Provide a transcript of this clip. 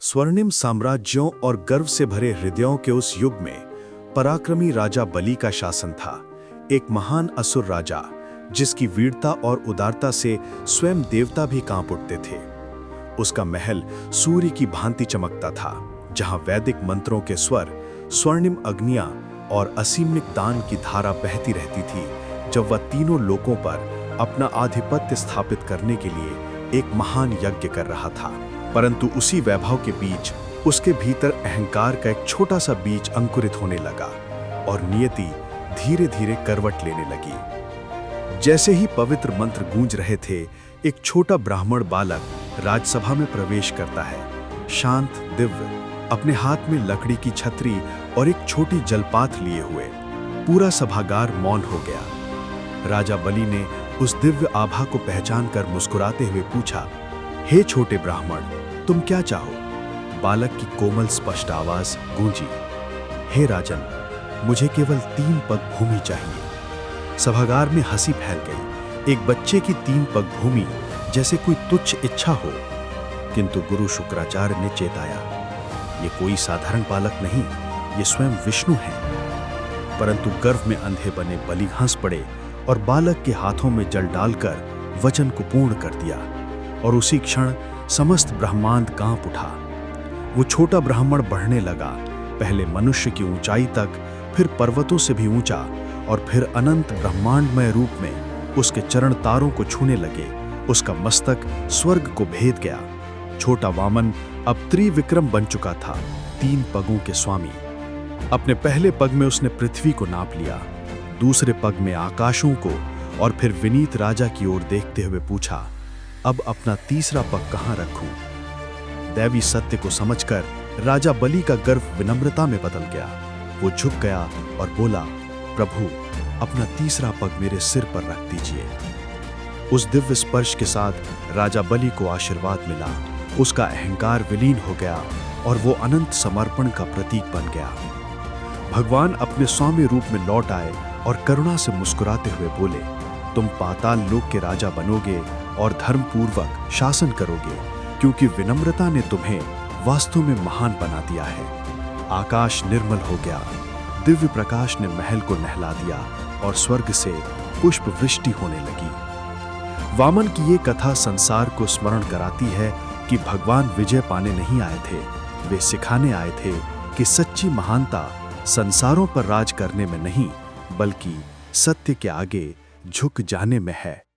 स्वर्णिम साम्राज्यों और गर्व से भरे हृदयों के उस युग में पराक्रमी राजा बलि का शासन था। एक महान असुर राजा जिसकी वीरता और उदारता से स्वयं देवता भी कांप उठते थे। उसका महल सूर्य की भांति चमकता था, जहां वैदिक मंत्रों के स्वर, स्वर्णिम अग्नियां और असीमित दान की धारा बहती रहती थी, जब वह तीनों लोकों पर अपना आधिपत्य स्थापित करने के लिए एक महान यज्ञ कर रहा था। परंतु उसी वैभव के बीच उसके भीतर अहंकार का एक छोटा सा बीज अंकुरित होने लगा और नियति धीरे धीरे करवट लेने लगी। जैसे ही पवित्र मंत्र गूंज रहे थे, एक छोटा ब्राह्मण बालक राजसभा में प्रवेश करता है। शांत, दिव्य, अपने हाथ में लकड़ी की छतरी और एक छोटी जलपात लिए हुए। पूरा सभागार मौन हो गया। राजा बलि ने उस दिव्य आभा को पहचान कर मुस्कुराते हुए पूछा, हे छोटे ब्राह्मण, तुम क्या चाहो? बालक की कोमल स्पष्ट आवाज गूंजी, हे राजन, मुझे केवल 3 पग भूमि चाहिए। सभागार में हंसी फैल गई। एक बच्चे की 3 पग भूमि जैसे कोई तुच्छ इच्छा हो। किंतु गुरु शुक्राचार्य ने चेताया, ये कोई साधारण बालक नहीं, ये स्वयं विष्णु है। परंतु गर्व में अंधे बने बलि हंस पड़े और बालक के हाथों में जल डालकर वचन को पूर्ण कर दिया। और उसी क्षण समस्त ब्रह्मांड कांप उठा। वो छोटा ब्राह्मण बढ़ने लगा, पहले मनुष्य की ऊंचाई तक, फिर पर्वतों से भी ऊंचा, और फिर अनंत ब्रह्मांडमय रूप में उसके चरण तारों को छूने लगे। उसका मस्तक स्वर्ग को भेद गया। छोटा वामन अब त्रिविक्रम बन चुका था, 3 पगों के स्वामी। अपने पहले पग में उसने पृथ्वी को नाप लिया, दूसरे पग में आकाशों को, और फिर विनीत राजा की ओर देखते हुए पूछा, अब अपना तीसरा पग कहां रखूं? दैवी सत्य को समझकर राजा बलि का गर्व विनम्रता में बदल गया। वो झुक गया और बोला, प्रभु, अपना तीसरा पग मेरे सिर पर रख दीजिए। उस दिव्य स्पर्श के साथ राजा बलि को आशीर्वाद मिला। उसका अहंकार विलीन हो गया और वो अनंत समर्पण का प्रतीक बन गया। भगवान अपने सौम्य रूप में लौट आए और करुणा से मुस्कुराते हुए बोले, तुम पाताल लोक के राजा बनोगे और धर्मपूर्वक शासन करोगे, क्योंकि विनम्रता ने तुम्हें वास्तव में महान बना दिया है। आकाश निर्मल हो गया, दिव्य प्रकाश ने महल को नहला दिया और स्वर्ग से पुष्प वृष्टि होने लगी। वामन की ये कथा संसार को स्मरण कराती है कि भगवान विजय पाने नहीं आए थे, वे सिखाने आए थे कि सच्ची महानता संसारों पर राज करने में नहीं, बल्कि सत्य के आगे झुक जाने में है।